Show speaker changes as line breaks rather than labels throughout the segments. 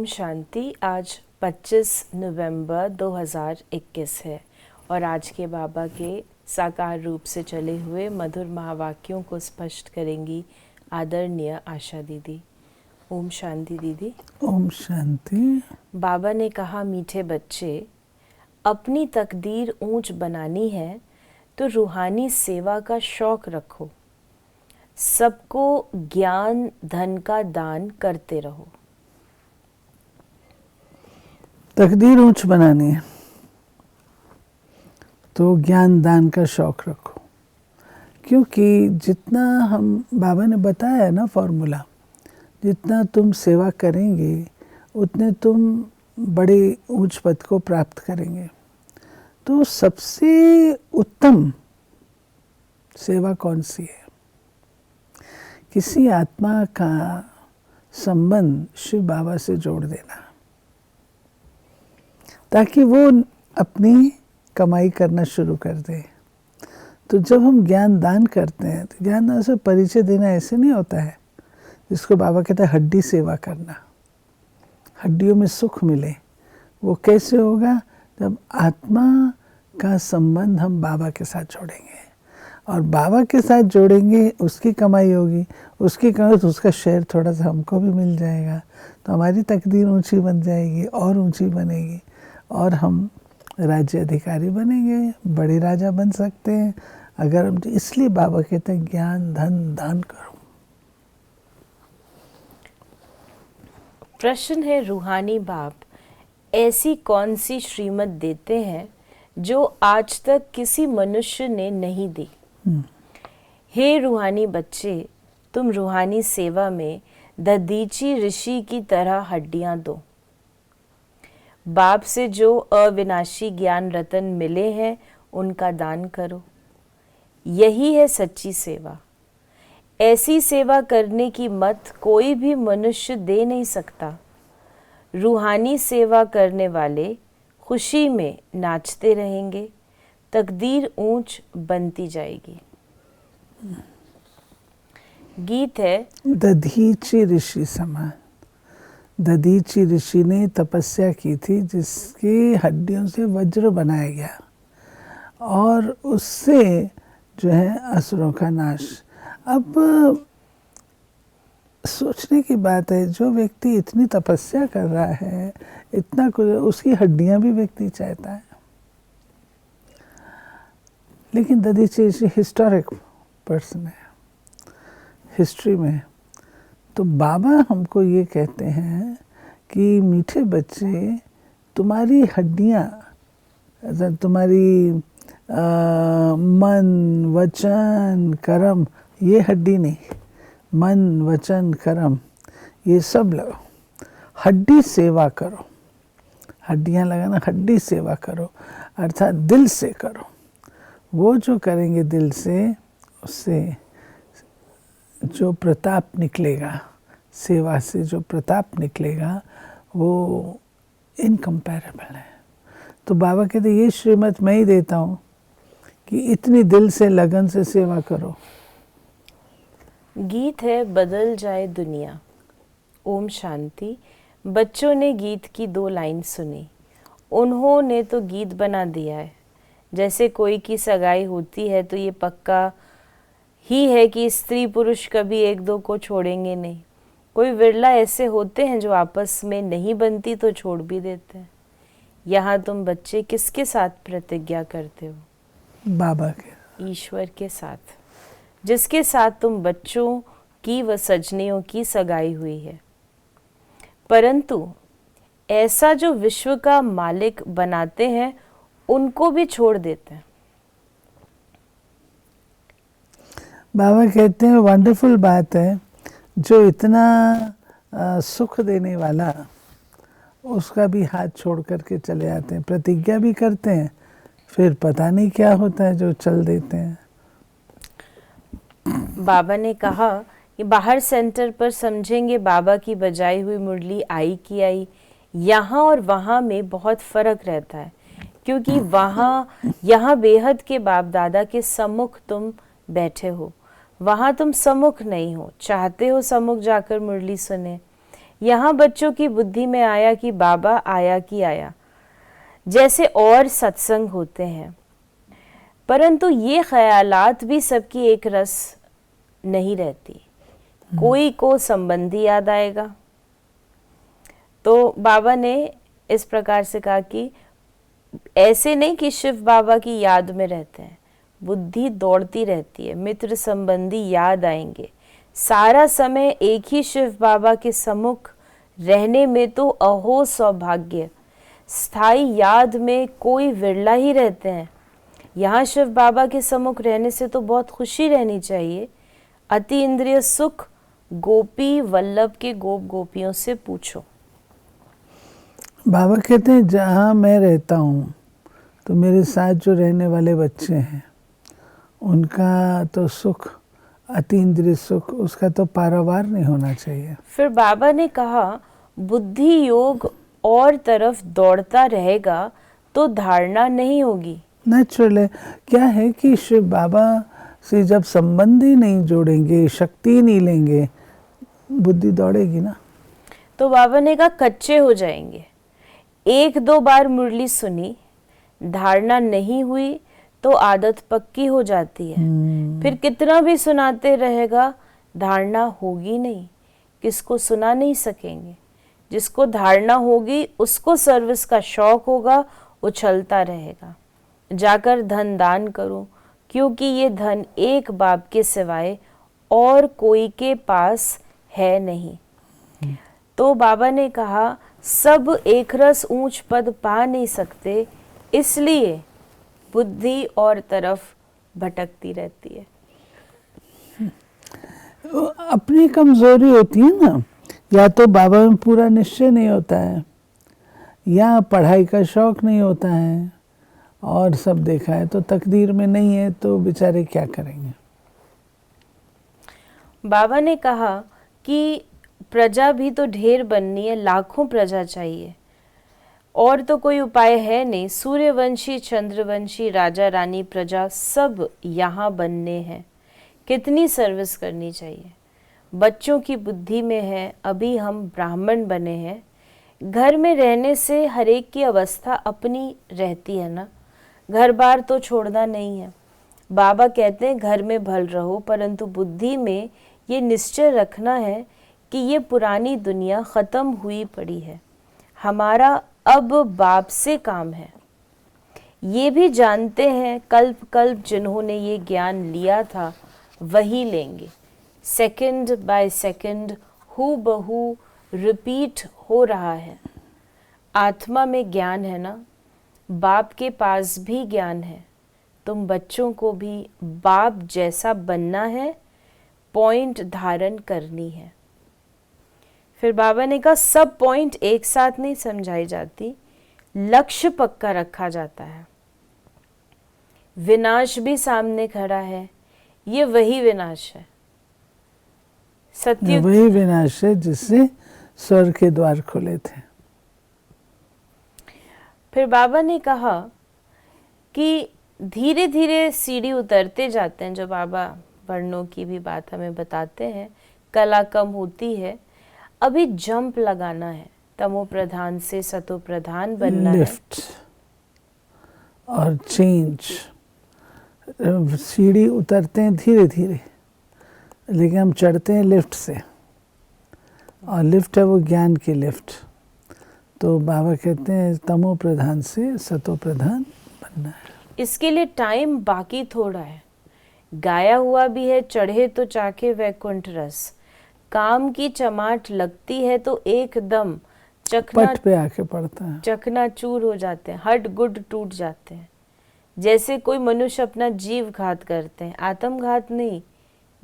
ओम शांति। आज 25 नवंबर 2021 है और आज के बाबा के साकार रूप से चले हुए मधुर महावाक्यों को स्पष्ट करेंगी आदरणीय आशा दीदी। ओम शांति दीदी।
ओम शांति।
बाबा ने कहा, मीठे बच्चे, अपनी तकदीर ऊंच बनानी है तो रूहानी सेवा का शौक रखो, सबको ज्ञान धन का दान करते रहो।
तकदीर ऊंच बनानी है तो ज्ञान दान का शौक रखो, क्योंकि जितना हम बाबा ने बताया है ना फॉर्मूला, जितना तुम सेवा करेंगे उतने तुम बड़े ऊंच पद को प्राप्त करेंगे। तो सबसे उत्तम सेवा कौन सी है? किसी आत्मा का संबंध शिव बाबा से जोड़ देना, ताकि वो अपनी कमाई करना शुरू कर दे। तो जब हम ज्ञान दान करते हैं तो ज्ञान दान से परिचय देना ऐसे नहीं होता है जिसको बाबा कहता है हड्डी सेवा करना, हड्डियों में सुख मिले। वो कैसे होगा? जब आत्मा का संबंध हम बाबा के साथ जोड़ेंगे, और बाबा के साथ जोड़ेंगे, उसकी कमाई होगी, उसकी कमाई तो उसका शेयर थोड़ा सा हमको भी मिल जाएगा, तो हमारी तकदीर ऊंची बन जाएगी और ऊंची बनेगी, और हम राज्य अधिकारी बनेंगे, बड़े राजा बन सकते हैं अगर हम। इसलिए बाबा कहते हैं ज्ञान धन दान करो।
प्रश्न है, रूहानी बाप ऐसी कौन सी श्रीमत देते हैं जो आज तक किसी मनुष्य ने नहीं दी? हे रूहानी बच्चे, तुम रूहानी सेवा में दधीची ऋषि की तरह हड्डियां दो। बाप से जो अविनाशी ज्ञान रतन मिले हैं उनका दान करो। यही है सच्ची सेवा। ऐसी सेवा करने की मत कोई भी मनुष्य दे नहीं सकता। रूहानी सेवा करने वाले खुशी में नाचते रहेंगे, तकदीर ऊंच बनती जाएगी। गीत है,
दधीची ऋषि समान। दधीची ऋषि ने तपस्या की थी जिसकी हड्डियों से वज्र बनाया गया, और उससे जो है असुरों का नाश। अब सोचने की बात है, जो व्यक्ति इतनी तपस्या कर रहा है, इतना कुछ, उसकी हड्डियां भी व्यक्ति चाहता है। लेकिन दधीची ऋषि हिस्टोरिक पर्सन है हिस्ट्री में। तो बाबा हमको ये कहते हैं कि मीठे बच्चे, तुम्हारी हड्डियां, तुम्हारी मन वचन कर्म, ये हड्डी नहीं, मन वचन कर्म ये सब लगो, हड्डी सेवा करो। हड्डियां लगाना, हड्डी सेवा करो, अर्थात दिल से करो। वो जो करेंगे दिल से, उससे जो प्रताप निकलेगा, सेवा से जो प्रताप निकलेगा वो इनकम्पैरेबल है। तो बाबा कहते ये श्रीमत मैं ही देता हूँ कि इतनी दिल से लगन से सेवा करो।
गीत है, बदल जाए दुनिया। ओम शांति। बच्चों ने गीत की 2 लाइन सुनी, उन्होंने तो गीत बना दिया है। जैसे कोई की सगाई होती है तो ये पक्का ही है कि स्त्री पुरुष कभी एक दो को छोड़ेंगे नहीं। कोई विरला ऐसे होते हैं जो आपस में नहीं बनती तो छोड़ भी देते हैं। यहाँ तुम बच्चे किसके साथ प्रतिज्ञा करते हो?
बाबा के,
ईश्वर के साथ, जिसके साथ तुम बच्चों की व सजनियों की सगाई हुई है। परंतु ऐसा जो विश्व का मालिक बनाते हैं उनको भी छोड़ देते हैं।
बाबा कहते हैं वंडरफुल बात है, जो इतना सुख देने वाला, उसका भी हाथ छोड़ करके चले जाते हैं। प्रतिज्ञा भी करते हैं, फिर पता नहीं क्या होता है जो चल देते हैं।
बाबा ने कहा कि बाहर सेंटर पर समझेंगे बाबा की बजाई हुई मुरली आई की आई। यहाँ और वहाँ में बहुत फर्क रहता है, क्योंकि यहाँ बेहद के बाप दादा के सम्मुख तुम बैठे हो, वहाँ तुम सम्मुख नहीं हो। चाहते हो सम्मुख जाकर मुरली सुने, यहाँ बच्चों की बुद्धि में आया कि बाबा आया कि आया, जैसे और सत्संग होते हैं, परंतु ये ख्यालात भी सबकी एक रस नहीं रहती। कोई को संबंधी याद आएगा। तो बाबा ने इस प्रकार से कहा कि ऐसे नहीं कि शिव बाबा की याद में रहते हैं, बुद्धि दौड़ती रहती है, मित्र संबंधी याद आएंगे। सारा समय एक ही शिव बाबा के सम्मुख रहने में तो अहो सौभाग्य। स्थायी याद में कोई विरला ही रहते हैं। यहाँ शिव बाबा के सम्मुख रहने से तो बहुत खुशी रहनी चाहिए। अति इंद्रिय सुख गोपी वल्लभ के गोप गोपियों से पूछो।
बाबा कहते हैं जहाँ मैं रहता हूँ तो मेरे साथ जो रहने वाले बच्चे हैं उनका तो सुख, अतीन्द्रिय सुख, उसका तो पारावार नहीं होना चाहिए।
फिर बाबा ने कहा बुद्धि योग और तरफ दौड़ता रहेगा तो धारणा नहीं होगी।
नेचुरल है। क्या है कि शिव बाबा से जब संबंध ही नहीं जोड़ेंगे, शक्ति नहीं लेंगे, बुद्धि दौड़ेगी ना।
तो बाबा ने कहा कच्चे हो जाएंगे। एक दो बार मुरली सुनी, धारणा नहीं हुई तो आदत पक्की हो जाती है। फिर कितना भी सुनाते रहेगा, धारणा होगी नहीं, किसको सुना नहीं सकेंगे। जिसको धारणा होगी उसको सर्विस का शौक होगा, उछलता रहेगा। जाकर धन दान करो, क्योंकि ये धन एक बाप के सिवाय और कोई के पास है नहीं। तो बाबा ने कहा सब एक रस ऊंच पद पा नहीं सकते, इसलिए बुद्धि और तरफ भटकती रहती है।
अपनी कमजोरी होती है ना, या तो बाबा में पूरा निश्चय नहीं होता है, या पढ़ाई का शौक नहीं होता है, और सब देखा है तो तकदीर में नहीं है, तो बेचारे क्या करेंगे।
बाबा ने कहा कि प्रजा भी तो ढेर बननी है, लाखों प्रजा चाहिए, और तो कोई उपाय है नहीं। सूर्यवंशी, चंद्रवंशी, राजा रानी, प्रजा सब यहाँ बनने हैं। कितनी सर्विस करनी चाहिए। बच्चों की बुद्धि में है अभी हम ब्राह्मण बने हैं। घर में रहने से हर एक की अवस्था अपनी रहती है ना, घर बार तो छोड़ना नहीं है। बाबा कहते हैं घर में भल रहो, परंतु बुद्धि में ये निश्चय रखना है कि ये पुरानी दुनिया ख़त्म हुई पड़ी है, हमारा अब बाप से काम है। ये भी जानते हैं कल्प कल्प जिन्होंने ये ज्ञान लिया था वही लेंगे। सेकंड बाय सेकंड हू बहू रिपीट हो रहा है। आत्मा में ज्ञान है ना, बाप के पास भी ज्ञान है। तुम बच्चों को भी बाप जैसा बनना है, पॉइंट धारण करनी है। फिर बाबा ने कहा सब पॉइंट एक साथ नहीं समझाई जाती, लक्ष्य पक्का रखा जाता है। विनाश भी सामने खड़ा है, ये वही विनाश है। सत्युग
वही विनाश है जिससे स्वर्ग के द्वार खुले थे।
फिर बाबा ने कहा कि धीरे धीरे सीढ़ी उतरते जाते हैं। जो बाबा वर्णों की भी बात हमें बताते हैं, कला कम होती है, अभी जंप लगाना है, तमो प्रधान से सतो प्रधान बनना है।
लिफ्ट और चेंज, सीढ़ी उतरते हैं धीरे धीरे, लेकिन हम चढ़ते हैं लिफ्ट से, और लिफ्ट है वो ज्ञान की लिफ्ट। तो बाबा कहते हैं तमो प्रधान से सतो प्रधान बनना है।
इसके लिए टाइम बाकी थोड़ा है। गाया हुआ भी है चढ़े तो चाके वैकुंठ रस। काम की चमाट लगती है तो एकदम
पट पे आके पड़ता है,
चकनाचूर हो जाते हैं, हड्ड गुड टूट जाते हैं। जैसे कोई मनुष्य अपना जीव घात करते हैं, आत्मघात नहीं,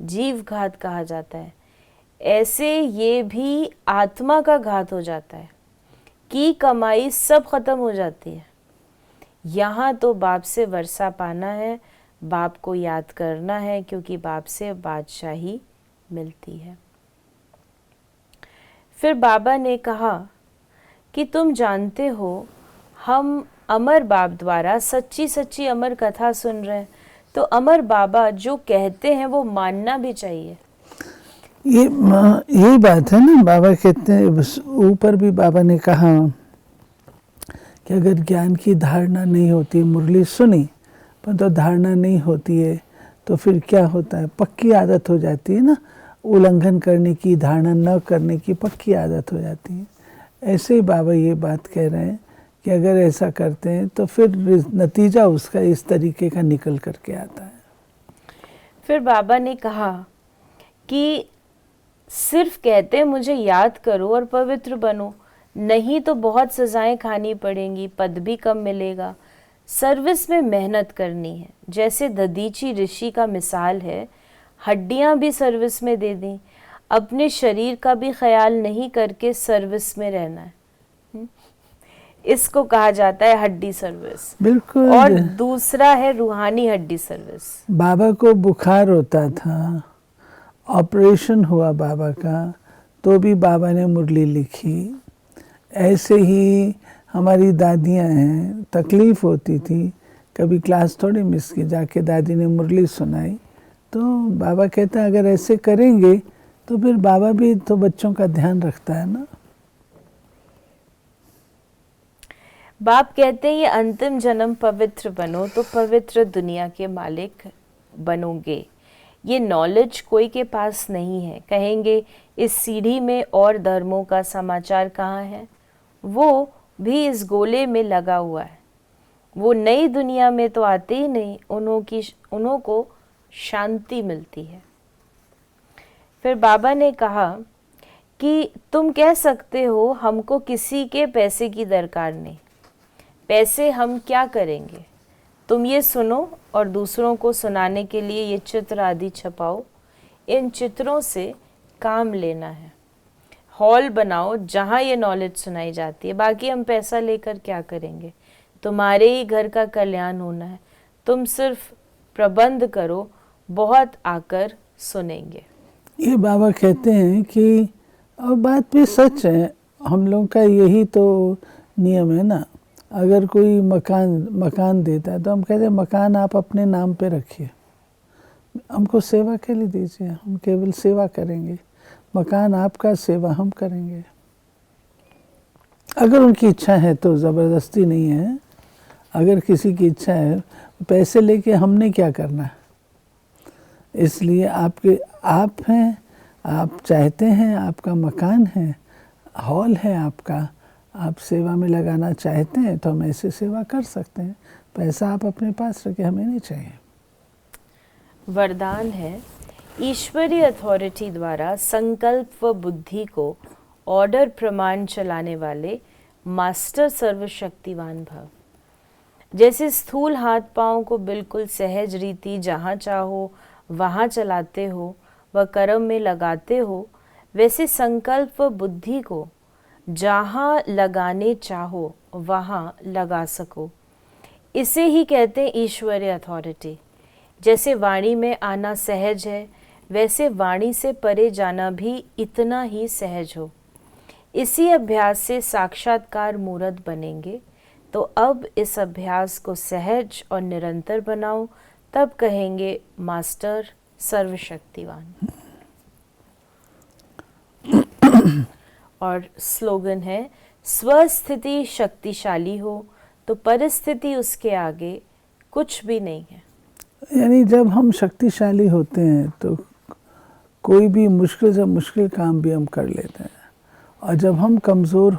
जीव घात कहा जाता है, ऐसे ये भी आत्मा का घात हो जाता है। की कमाई सब खत्म हो जाती है। यहाँ तो बाप से वर्षा पाना है, बाप को याद करना है, क्योंकि बाप से बादशाही मिलती है। फिर बाबा ने कहा कि तुम जानते हो हम अमर बाप द्वारा सच्ची सच्ची अमर कथा सुन रहे हैं, तो अमर बाबा जो कहते हैं वो मानना भी चाहिए।
यही बात है ना, बाबा कहते हैं, ऊपर भी बाबा ने कहा कि अगर ज्ञान की धारणा नहीं होती, मुरली सुनी पर तो धारणा नहीं होती है, तो फिर क्या होता है, पक्की आदत हो जाती है ना, उल्लंघन करने की, धारणा न करने की पक्की आदत हो जाती है। ऐसे ही बाबा ये बात कह रहे हैं कि अगर ऐसा करते हैं तो फिर नतीजा उसका इस तरीके का निकल करके आता है।
फिर बाबा ने कहा कि सिर्फ कहते मुझे याद करो और पवित्र बनो, नहीं तो बहुत सजाएं खानी पड़ेंगी, पद भी कम मिलेगा। सर्विस में मेहनत करनी है, जैसे दधीची ऋषि का मिसाल है, हड्डियां भी सर्विस में दे दी, अपने शरीर का भी ख्याल नहीं करके सर्विस में रहना है। इसको कहा जाता है हड्डी सर्विस।
बिल्कुल।
और दूसरा है रूहानी हड्डी सर्विस।
बाबा को बुखार होता था, ऑपरेशन हुआ बाबा का, तो भी बाबा ने मुरली लिखी। ऐसे ही हमारी दादियां हैं, तकलीफ़ होती थी, कभी क्लास थोड़ी मिस की, जाके दादी ने मुरली सुनाई। तो बाबा कहता है अगर ऐसे करेंगे तो फिर बाबा भी तो बच्चों का ध्यान रखता है ना।
बाप कहते हैं ये अंतिम जन्म पवित्र बनो तो पवित्र दुनिया के मालिक बनोगे। ये नॉलेज कोई के पास नहीं है। कहेंगे इस सीढ़ी में और धर्मों का समाचार कहाँ है? वो भी इस गोले में लगा हुआ है। वो नई दुनिया में तो आते ही नहीं, उन्हों को शांति मिलती है। फिर बाबा ने कहा कि तुम कह सकते हो हमको किसी के पैसे की दरकार नहीं, पैसे हम क्या करेंगे? तुम ये सुनो और दूसरों को सुनाने के लिए ये चित्र आदि छपाओ। इन चित्रों से काम लेना है। हॉल बनाओ जहाँ ये नॉलेज सुनाई जाती है, बाकी हम पैसा लेकर क्या करेंगे? तुम्हारे ही घर का कल्याण होना है, तुम सिर्फ प्रबंध करो, बहुत आकर सुनेंगे।
ये बाबा कहते हैं कि, और बात भी सच है, हम लोग का यही तो नियम है ना। अगर कोई मकान देता है तो हम कहते हैं मकान आप अपने नाम पे रखिए, हमको सेवा के लिए दीजिए, हम केवल सेवा करेंगे, मकान आपका, सेवा हम करेंगे। अगर उनकी इच्छा है तो, ज़बरदस्ती नहीं है। अगर किसी की इच्छा है, पैसे लेके हमने क्या करना है? इसलिए आप हैं, आप चाहते हैं, आपका मकान है, हॉल है आपका, आप सेवा में लगाना चाहते हैं तो हम ऐसे सेवा कर सकते हैं। पैसा आप अपने पास रखें, हमें नहीं चाहिए।
वरदान है, ईश्वरीय अथॉरिटी द्वारा संकल्प व बुद्धि को ऑर्डर प्रमाण चलाने वाले मास्टर सर्वशक्तिवान भव। जैसे स्थूल हाथ पांव को बिल्कुल सहज रीति जहाँ चाहो वहाँ चलाते हो व कर्म में लगाते हो, वैसे संकल्प व बुद्धि को जहाँ लगाने चाहो वहाँ लगा सको। इसे ही कहते हैं ईश्वरीय अथॉरिटी। जैसे वाणी में आना सहज है, वैसे वाणी से परे जाना भी इतना ही सहज हो। इसी अभ्यास से साक्षात्कार मूर्त बनेंगे। तो अब इस अभ्यास को सहज और निरंतर बनाओ, तब कहेंगे मास्टर सर्वशक्तिवान। और स्लोगन है, स्वस्थिति शक्तिशाली हो तो परिस्थिति उसके आगे कुछ भी नहीं है।
यानी जब हम शक्तिशाली होते हैं तो कोई भी मुश्किल से मुश्किल काम भी हम कर लेते हैं, और जब हम कमज़ोर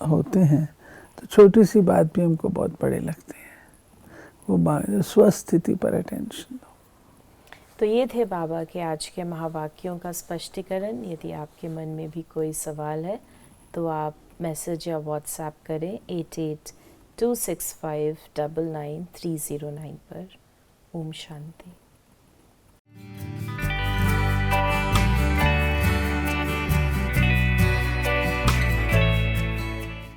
होते हैं तो छोटी सी बात भी हमको बहुत बड़े लगती है। वो स्वस्थिति पर अटेंशन दो।
तो ये थे बाबा के आज के महावाक्यों का स्पष्टीकरण। यदि आपके मन में भी कोई सवाल है तो आप मैसेज या व्हाट्सएप करें 8826599309 पर। ओम शांति।